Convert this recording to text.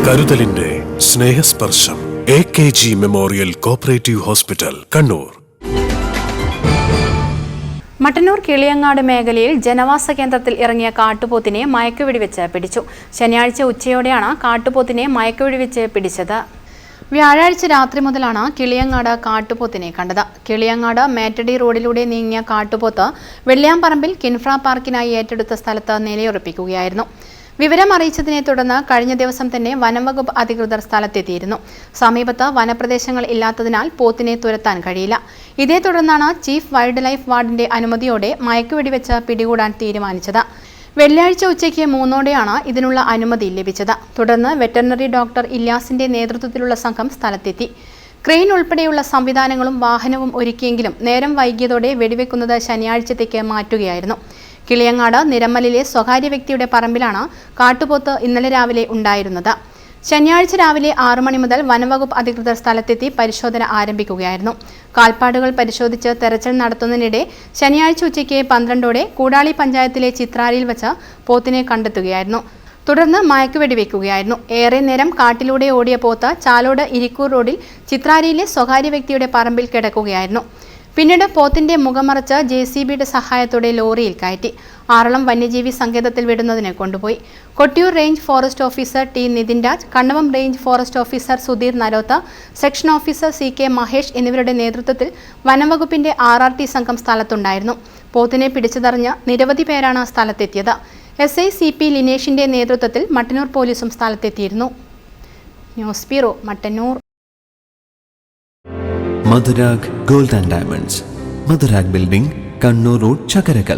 കരുതലിന്റെ സ്നേഹസ്പർശം AKG memorial cooperative hospital, Kannur. Mattannur Kiliyangad മേഖലയിൽ ജനവാസ കേന്ദ്രത്തിൽ ഇറങ്ങിയ കാട്ടുപോത്തിനെ മയക്കുവെടിവെച്ച് പിടിച്ചു. ശനിയാഴ്ച ഉച്ചയോടെയാണ് കാട്ടുപോത്തിനെ മയക്കുവെടിവെച്ച് പിടിച്ചത്. വ്യാഴാഴ്ച രാത്രി മുതലാണ് കിളിയങ്ങാട് കാട്ടുപോത്തിനെ കണ്ടത്. കിളിയങ്ങാട് മേറ്റടി റോഡിലൂടെ നീങ്ങിയ കാട്ടുപോത്ത് വെള്ളിയാമ്പറമ്പിൽ കിൻഫ്ര പാർക്കിനായി ഏറ്റെടുത്ത സ്ഥലത്ത് നിലയുറപ്പിക്കുകയായിരുന്നു. വിവരം അറിയിച്ചതിനെ തുടർന്ന് കഴിഞ്ഞ ദിവസം തന്നെ വനംവകുപ്പ് അധികൃതർ സ്ഥലത്തെത്തിയിരുന്നു. സമീപത്ത് വനപ്രദേശങ്ങൾ ഇല്ലാത്തതിനാൽ പോത്തിനെ തുരത്താൻ കഴിയില്ല. ഇതേ തുടർന്നാണ് ചീഫ് വൈൽഡ് ലൈഫ് വാർഡിന്റെ അനുമതിയോടെ മയക്കുവെടിവെച്ച് പിടികൂടാൻ തീരുമാനിച്ചത്. വെള്ളിയാഴ്ച ഉച്ചയ്ക്ക് 3:00-ഓടെയാണ് ഇതിനുള്ള അനുമതി ലഭിച്ചത്. തുടർന്ന് വെറ്ററിനറി ഡോക്ടർ ഇല്യാസിന്റെ നേതൃത്വത്തിലുള്ള സംഘം സ്ഥലത്തെത്തി. ക്രെയിൻ ഉൾപ്പെടെയുള്ള സംവിധാനങ്ങളും വാഹനവും ഒരുക്കിയെങ്കിലും നേരം വൈകിയതോടെ വെടിവെക്കുന്നത് ശനിയാഴ്ചത്തേക്ക് മാറ്റുകയായിരുന്നു. കിളിയങ്ങാട് നിരമ്മലിലെ സ്വകാര്യ വ്യക്തിയുടെ പറമ്പിലാണ് കാട്ടുപോത്ത് ഇന്നലെ രാവിലെ ഉണ്ടായിരുന്നത്. ശനിയാഴ്ച രാവിലെ 6 മണി മുതൽ വനംവകുപ്പ് അധികൃതർ സ്ഥലത്തെത്തി പരിശോധന ആരംഭിക്കുകയായിരുന്നു. കാൽപ്പാടുകൾ പരിശോധിച്ച് തെരച്ചിൽ നടത്തുന്നതിനിടെ ശനിയാഴ്ച ഉച്ചയ്ക്ക് 12:00-ഓടെ കൂടാളി പഞ്ചായത്തിലെ ചിത്രാരിയിൽ വെച്ച് പോത്തിനെ കണ്ടെത്തുകയായിരുന്നു. തുടർന്ന് മയക്കുവെടിവെക്കുകയായിരുന്നു. ഏറെ നേരം കാട്ടിലൂടെ ഓടിയ പോത്ത് ചാലോട് ഇരിക്കൂർ റോഡിൽ ചിത്രാരിയിലെ സ്വകാര്യ വ്യക്തിയുടെ പറമ്പിൽ കിടക്കുകയായിരുന്നു. പിന്നീട് പോത്തിന്റെ മുഖമറച്ച് JCBയുടെ സഹായത്തോടെ ലോറിയിൽ കയറ്റി ആറളം വന്യജീവി സങ്കേതത്തിൽ വിടുന്നതിന് കൊണ്ടുപോയി. Kottiyoor range forest officer T. Nithin Raj, Kannavam range forest officer Sudheer Narotha, section officer CK Mahesh എന്നിവരുടെ നേതൃത്വത്തിൽ വനംവകുപ്പിന്റെ RRT സംഘം സ്ഥലത്തുണ്ടായിരുന്നു. പോത്തിനെ പിടിച്ചതറിഞ്ഞ് നിരവധി പേരാണ് സ്ഥലത്തെത്തിയത്. SI CP ലിനേഷിന്റെ നേതൃത്വത്തിൽ മട്ടന്നൂർ പോലീസും സ്ഥലത്തെത്തിയിരുന്നു. News bureau, Mattannur. Madhurag gold and diamonds, Madhurag building, Kannur road, Chakkarakal.